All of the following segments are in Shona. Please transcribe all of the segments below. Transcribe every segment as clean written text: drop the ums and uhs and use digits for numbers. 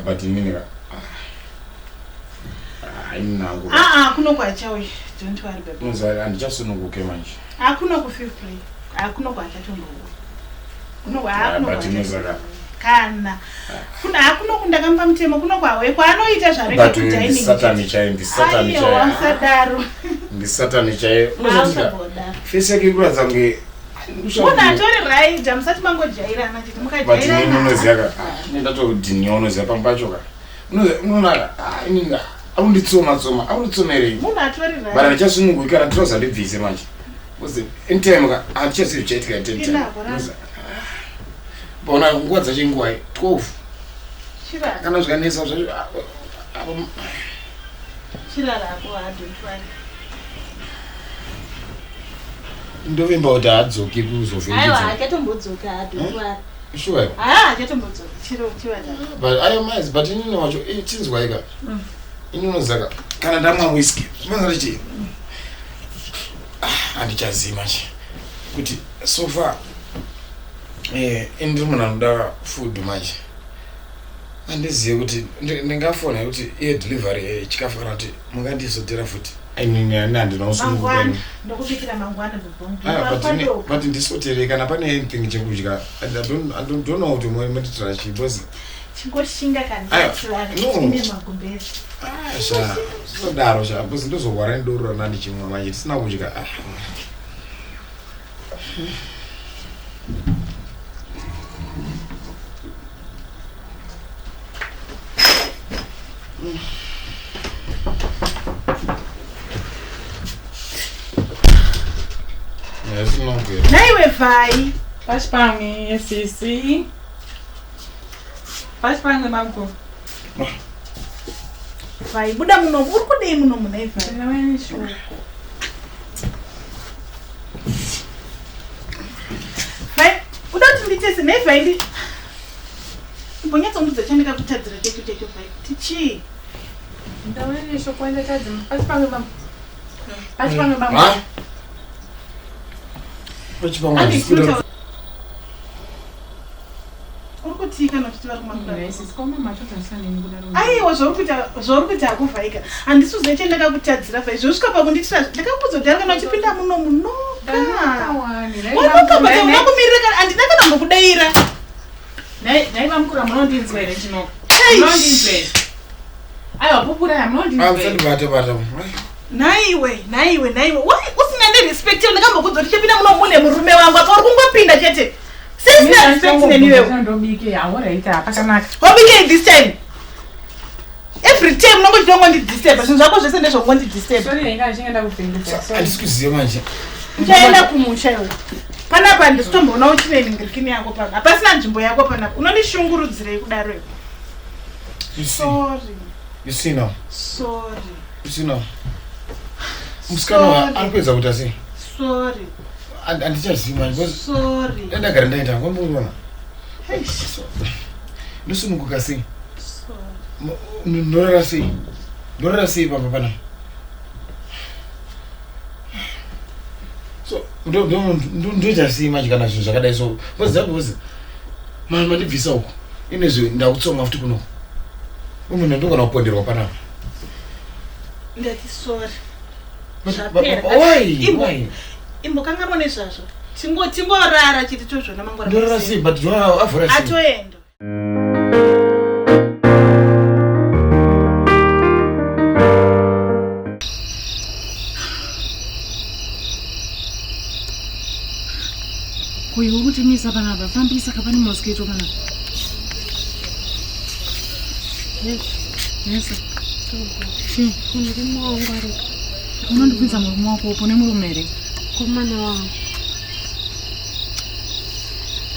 but inini ainangu kuno kwacha we don't worry baby muzari andichasununguke manje akuno ku feel free akuno kwacha tombo kuno muzaka kana kuna akuno kundakampa mtemo kuno kwawe kwaanoita zvareka kudining Satani amsadaro Satani chai face yake kuradza nge Muna tori right jamsati mangojairana chiti mukajairana but unoziaka ndatodhinya unoziya pampachoka unoona ininga aunditsoma aunditsomere muna tori right bara ndichasununguka kana trouser ndibvise manje because in time ka achichiitika attention bona nguva dzachinguva 12 kana zvikanesa chirarapo adotwari ndovimba kuti adzoki kuzovhekidza aiwa akatombodzoka adotwari sure akatombodzoka chiro chiwada but I am nice but inini wacho chinzwa ika inonozaka kana ndamwa whisky manzara chi andichazima chi kuti so far ndiri munhu anoda food manje andizive kuti ndingafona kuti iye delivery chikafu kana kuti mungandizotera futi handinosunungukeni ndokubikira mangwana bobongo but ndisotere kana pane anything chekudya I don't know kuti moitira chi because chingoshinga kanine magumbezi sodaro sha because ndozorwara ndorora nandichimwa manje tisina kudya naiwe vai pachipamwe sisi pachipamwe mamko vai buda muno uri kudei muno muna ivai vai uda kuti nditese naivai ndi imbonyatsondudza chandika kutadzira checho vai tichi ndawenesho kwenda tadzi pachipamwe mamko pachipamwe mamko urikutika nokuti vari kumaaiwa aiwa zvauri kuita hakuvhaika handisi uzive chendakakutadzira vai zvosvika pakunditira ndakakuzotaura kana uchipinda muno munoka wanokabauna kumirira kana handina kana mbokudaira naivamukura munondinzwa here chinoka munondinzwa here aiwa pupura munondinzwa naiwe usina ndirespect ndakambokudza kuti chepinda muno mune murume wangu apa uri kungopinda chete sisina respect neniwewe wabike this time every time unongochitongondidisterba zvinhu zvako zvese ndezvongondidisturba handisikuzive manje uchaenda kumusha iwe panapa ndisitomboona uchine ningirikini yako pano hapasina nzvimbo yako panapa unondishungurudzirei kudaro iwe sorry musikana arikuedza kuti asi sorry andichazivi manje sorry ndagara ndaenda kwamboona ndosununguka sei ndorara sei pamba pana so ndoita sei manje kana zvinhu zvakadai so kozi mandibvisa uko inezvo ndakutsoma futi kuno umunhu ndogona kuponderwa panapa ndati sorry why imbokanga nezvazvo tingorara chiti tozvona mangwana atoenda kuiwe kutimisa panapa fambisa kapani mosquito panapa yes unondipinza murume wako upo nemurume here komana wangu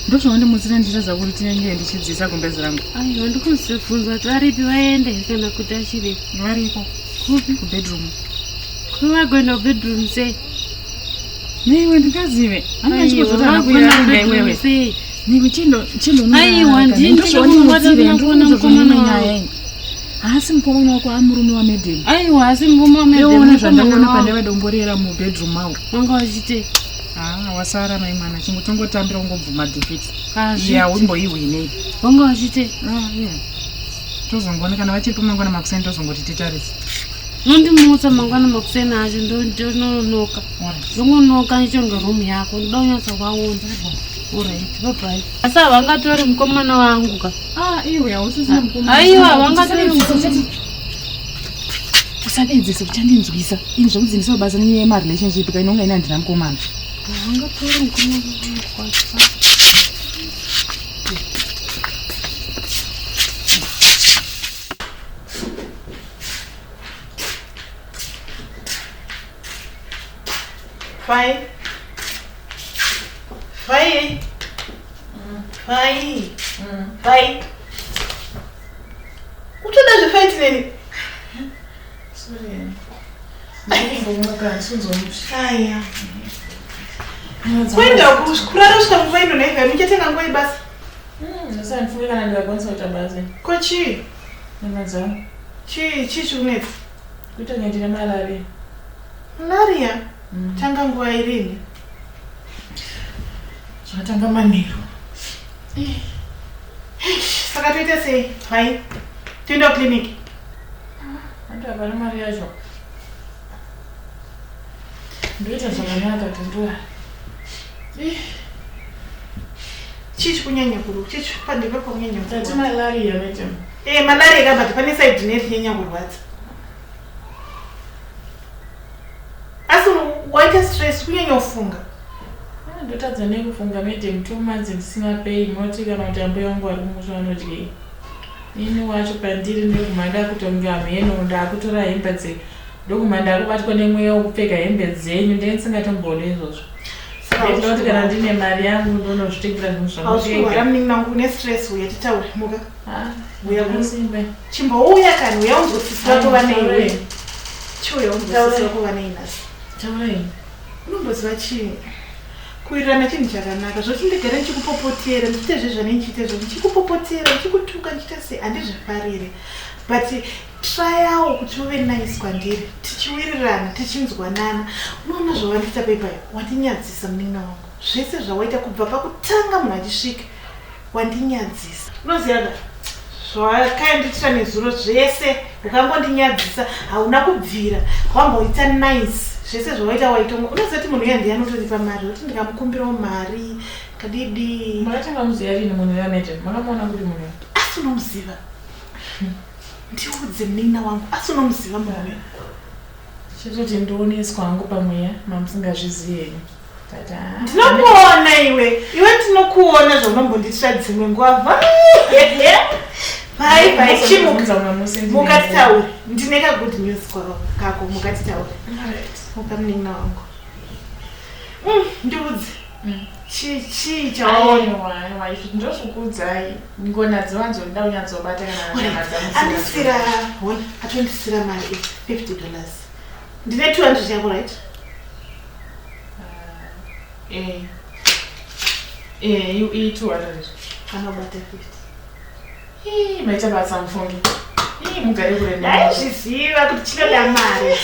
ndozvawandimutsira ndichaza kuti tinenge ndichidzisa gumbezi rangu aiwa ndikuzibvunza kuti varipi vaende kana kuti achiri varipo kupi kubedroom kuvagoenda kubedroom sei neiwe ndingazive aiwa sei niwe chindo aiwa ndindokuona mukomana wangu asi mukomana wako amurume wamedheni aiwa asi murume wamedheni zvandaona pandavadongorera mubedroom mavo wanga wachite wasara maimana chingotongotambira ungobvuma defeat ya wimbo iwe nei wanga wachite tozongona kana vachiripo mangwana makuseni tozongoti titarisi. Nondimutsa mangwana makuseni acho ndononoka. Ndongonoka ichonga room yako ndonyatsa kwaonza. Alright, bye. Asa vangatori mukomana wangu ka. Iwe ausisina mukomana. Aiwa vangatori mukomana. Usadedzisa kuchandinzwisa. Ini zvokudzinisa basa nenyaya yemarelationship kainonga ina ndina mukomana. Vangatori mukomana wangu. Fai. Utoda zvifaiti neni? Sorry. Ndingomuka sunzomshaya. Kwenda kurara usika mvaino nega muchatenga ngoi basi. Sasa nifunge kana ndakwanisa kuita basi. Kochi. Nemaza. Chi chunetsa. Kuita ndine malaria. Malaria? Tanga nguva irini. Chatanga manero. Saka toita sei? Hai. Toenda kliniki. Anda bana mari yacho. Ndoita zvakanaka tondora. Chichi kunyanya kuru. Chichi pandipa kunyanya kuru. Tati malaria mete. Malaria kabati pane side net nyanya kurwadza. Asi waita stress kunyanya ufunga. Ndotadza nekufunga mete 2 months ndisina pay moti kana kuti ambo yangu ari kumusha anodye. Ini wacho pandiri ndokumanda kutonga mheno ndakutora hembe dze. Ndokumanda akubatwa nemweya wokupfeka hembe dzenyu ndensingatomboone izvozvo. Ndoti kana ndine mari yangu ndonozvitengera zvinhu zvakajeka. Aushwara mningi nangu une stress uya titaure muka. Uya kusimbe. Chimbouya kana uya unzwisisa kuva neiwe. Chiuya unzwisisa kuva neinasi. Taurayi. Unomboziva chii? Kuwirirana chinhu chakanaka zvoti ndigare ndichikupopotera ndichite zvezvane ndichite zvo ndichikupopotera ndichikutuka ndichita sei handizvifarire but try kuti uve nice kwandiri tichiwirirana tichinzwanana. Unoona zvawandita paipai wandinyadzisa muninga wangu zvese zvawaita kubva pakutanga munhu achisvika wandinyadzisa. Unoziva zvawakainditira nezuro zvese ukangondinyadziza hauna kubvira wamboita nice zvese zvawaita waitonga. Unoziva kuti munhu uya ndiye anotoripa mari kuti ndikamukumbirawo mari kadidi. Makatanga muziva rini munhu yamete makamuona kuti munhu asi unomuziva ndiudze munin'a wangu asi unomuziva munhu chitoti ndioneswa hangu pamweya mamusingazvizivi henyu. Ndinokuona iwe ndinokuona zvaunombonditira dzimwe nguva vai chimuka mukatitaure ndine kagood news kako mukatitaure muka munin'a wangu ndiudze chii chawaona ndozvokuudzai ngona dzivanzonda unyadzobata andisira atondisira mari $50 ndine 200 yako right i200 anobata 50 maita basa mufungi mugare kure ndaizviziva kuti chinoda mari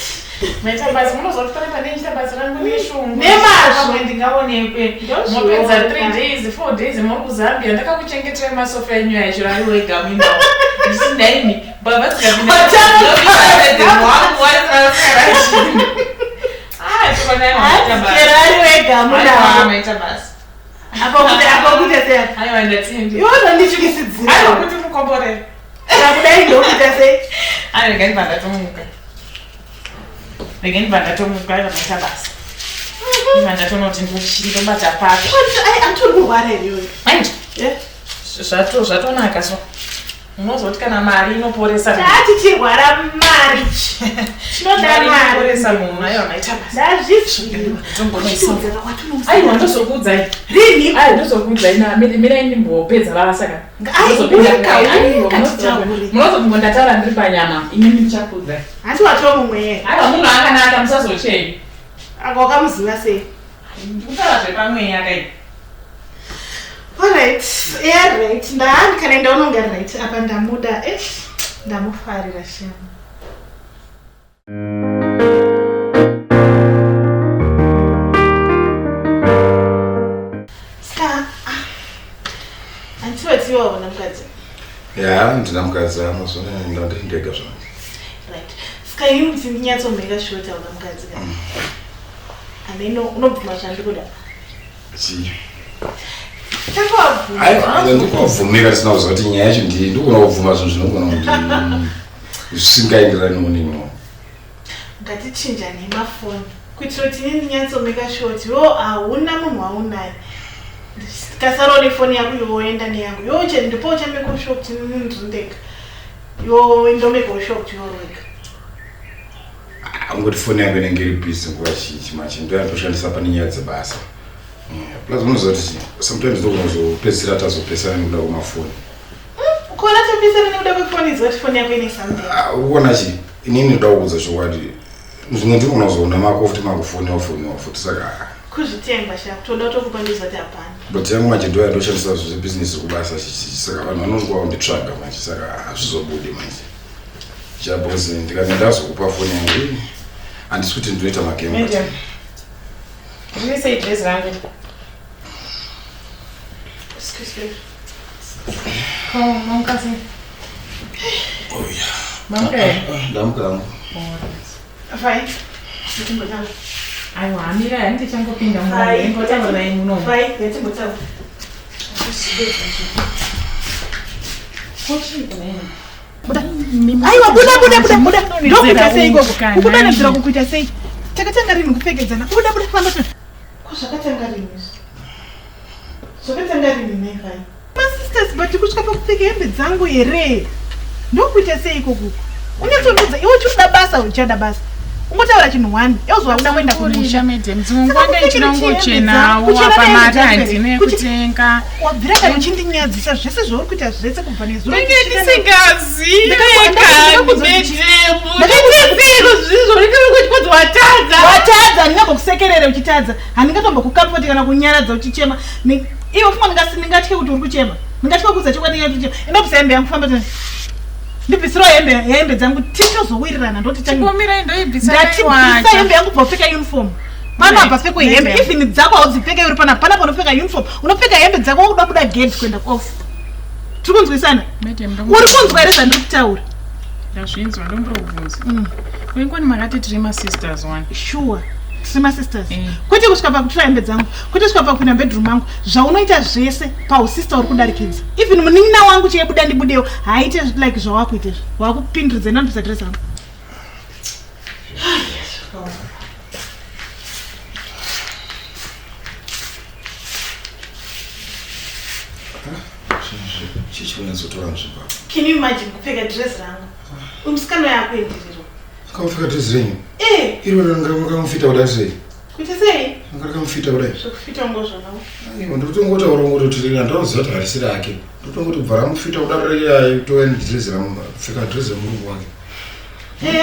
maita basa munozotara pane chita basa rangu neshungu nemazvo ndingaonekwe mopedza 3 days 4 days muri kuzambia ndakakuchengetera masofa enyu acho ari wega mwinawo ndisindaimi baba tikapindaari wega maita basa apakuita sei aiwa ndatendi iwozo ndichikisidzira kuti mukomborere akudai ndokuita sei regani vandatomuka maita basa vandatonoti ndobata pake atori kurwara iyoyo zvatonaka so unozoti kana mari inoporesa tichirwara mari chinoda mariporesa munhu aiwa maita basa aiwa ndozokuudzai rini ndozokuudzai mirai ndimbopedza basa munozongondatara ndiri panyama inini ndichakuudzai hati watomumwe aiwa munhu akanaka musazochei wakamuziva sei kutaura zvepamweya kai alright yeah right ndikana ndaunonga right apa ndamuda ndamufarira shama Ya ndina mukadzi amazvona ndandindega zvona. Right. Ska inu mdzinyatso mega short au mukadzi ka. Ameno unobvuma zvandikuda. Chi. Takwa. Ai, ndikuvumira sina kuzoti nyaya yacho ndikuna kuvuma zvinhu zvinogona kuti zvisingaenderani munino. Ngatichinja nemafoni kuitira kuti nini nyatso mega short yo hauna munhu waunaye. Kasaro ni phone yako yoenda ni yangu. Yo che ndipo cha make shop tinini ndindeka. Yo ndo make shop yoreka. Ngoti phone yako inenge iri busy nguva zhinji manje ndo yatoshandisa pane nyaya dzebasa. Plus unozoti sometimes ndokuzopedzisira tazopesana nekuda kwemafoni. Ukona topesana nekuda kwefoni izoti phone yako ine something. Ukona chi inini ndoda kuudza chokwadi zvimwe ndiri kunozoona mako futi makufoni futi saka kuzvitenga sha kutoda tokupa ndizoti hapana. But yangu manje ndo yatoshandisa zvebusiness kubasa saka vanhu vanonzwa kunditsvaga manje saka hazvizobudi manje. Chabozi ndikanendazokupa foni yangu handisi kuti ndinoita magame. Medium. Can you say dress rangu? Excuse me. Come, mamkasi. Oh yeah. Mamke. Damka. Fine. Ndimbotanga. Aiwa, amira yanti changopinda mwana. Ngotanga naye muno. Fine, yatimbotanga. Aiwa buda. Ndokuita sei gogo. Ukudana ndira kukuita sei. Takatanga rini kupfekedzana. Buda famba tu. Kozvakatanga rini. Zvakatanga rini nefai. My sisters but kusvika pakupfeka hembe dzangu here. Ndokuita sei gogo. Unyatsoudza iwe uchida basa uchada basa. Ungotaura chinhu wani. Yozwa uda kuenda kumusha. Mdzimungwanda chinongochenawo apa mari handine kutenga. Wabvira kana uchindinyadzisa zvese zvauri kuita zvese kubva nezuro. Ndenge ndisingazivi watadza handingambokusekerere uchitadza handingatombokukamfoti kana kunyaradza uchichema iwe pfuma ndingatye kuti uri kuchema ndingatye kuudza chokwadi yatichema inobvisa hembe yangu famba ndibvisiro hembe dzangu tichozowirirana ndotisa hembe yangu bvaupfeka uniform pana apa pfekwe hembe even dzako haudzipfeka uri pana panopfeka uniform unopfeka hembe dzako wakuda kuda gate kuenda off tiri kunzwisana uri kunzwa here zvandiri kutaura ndazvinzwa ndombobvunza kwengoni makati tiri masisters one sure tiri masisters kwete kusvika pakutora hembe dzangu kwete kusvika pakupinda bedroom yangu zvaunoita zvese pausista uri kudarikidza even munin'ina wangu cheibuda ndibudewo haaite like zvawakuita wakupindiridza inandisa dress yangu Can you imagine kupfeka dress rangu umusikana yako endiriro kamupfeka dress renyu iro rangamufita kudai sei kuita sei ngakamufita kudai zvokufita ngozvonawo ndotongotaura ngototi handauziva kuti harisi rake ndotongoti bva ramufita kudai toendress ramupfeka dress remurungu wake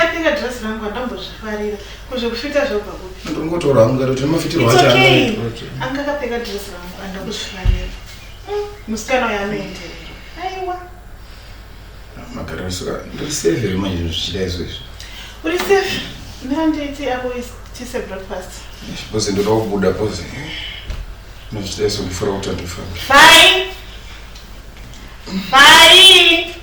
apfeka dress rangu handambozvifarira kuzvokufita zvobva kupi ndongotaura hangu ngati kuti mafitiro acho anga akapfeka dress rangu handakuzvifarira musikana uyo anoenderera aiwa magariro saka ndiri safe here manje zvichida izvozvo uri safe ndandeiti ako tise breakfast pozi ndoda kubuda pozi nozvichida izvo ndifara kuti andifambe fine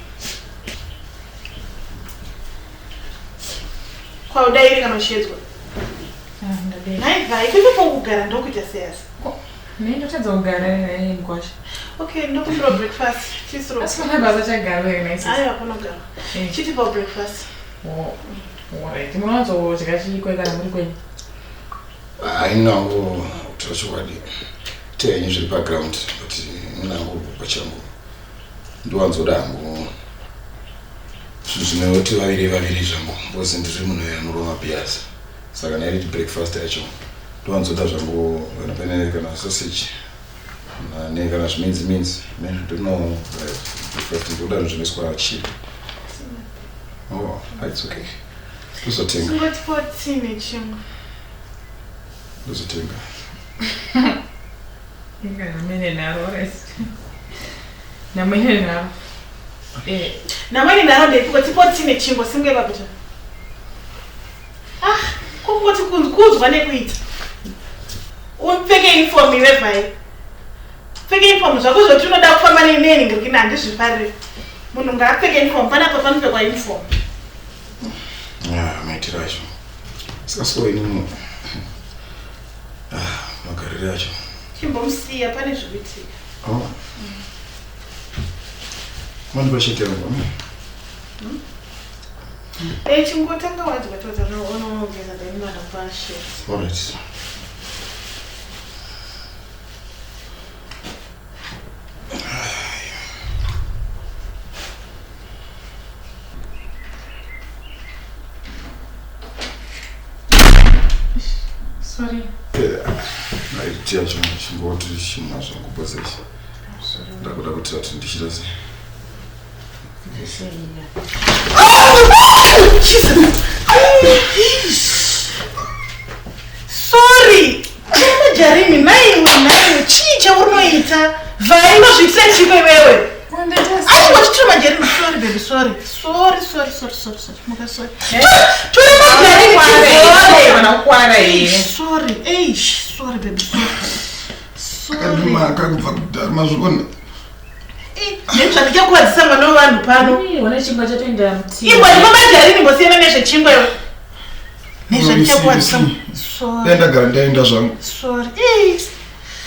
kwaudairi kana uchiedzwa naivhai kwepepokugara ndokugara seyasi nendotadza kugara naye mkwasha okay ndokumbira breakfast chisiro asipana chagara naye aiwa panogara chiti pa breakfast alright munowanzodya chikwe kana muri kwenyu ainango kutaura chokwadi tenyu zviri paground but nango pachangu ndowanzoda hangu zvinhu zvinoti vaviri zvangu bosi ndiri munhu anoroma piasa saka nairiti breakfast yacho ndowanzoda zvangu kana pane kana sausage kana zviminzi ndino breakfast ndoda zvinhu zvinoiswa chili it's okay tozotenga ndozotenga namene naro namene naro namweni naro ndeipuka tipotine chingwa singevakuta kungoti kuzwa nekuita upfeke uniform iwe bhai pfeke uniform zvako zvoti unoda kufamba neneni ngekuti handizvifariri munhu ngaapfeke uniform panapa panopfekwa uniform. maitiro acho saka so inini magariro acho chimbomusiya pane zvikuitika. mandipashetera chingotanga wadya totanaonogeza daimada pashe. alright. Sorry. Naitia chingoti chimwa zvangupozesha ndakuda kuti ati ndichita sei. Sorry. Jarimi naiwe chii chaunoita? Vainozviitira chiko iwewe. Wachitira Jarimi. Sorry baby, sorry. Muka sorry. Tore Jarimi wanakwara here. Sorry. Sorry baby. Sorry. Kakubva kudhara mazvona. Ndikuwadzisa mwana wavanhu pano. Wane chingwa chatoenda muti. Iwe Jarimi mbosiyana nezvechingwa iwe. Nezvandikuwadzisa. Sorry. Ndagara ndaenda zvangu. Sorry.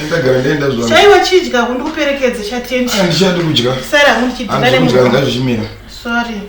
Ndagara ndaenda zvangu. Chaiwa chidya kundikuperekedza chatenzi. Handichadi kudya. Sara hangu ndichidya nezvimira. Sorry.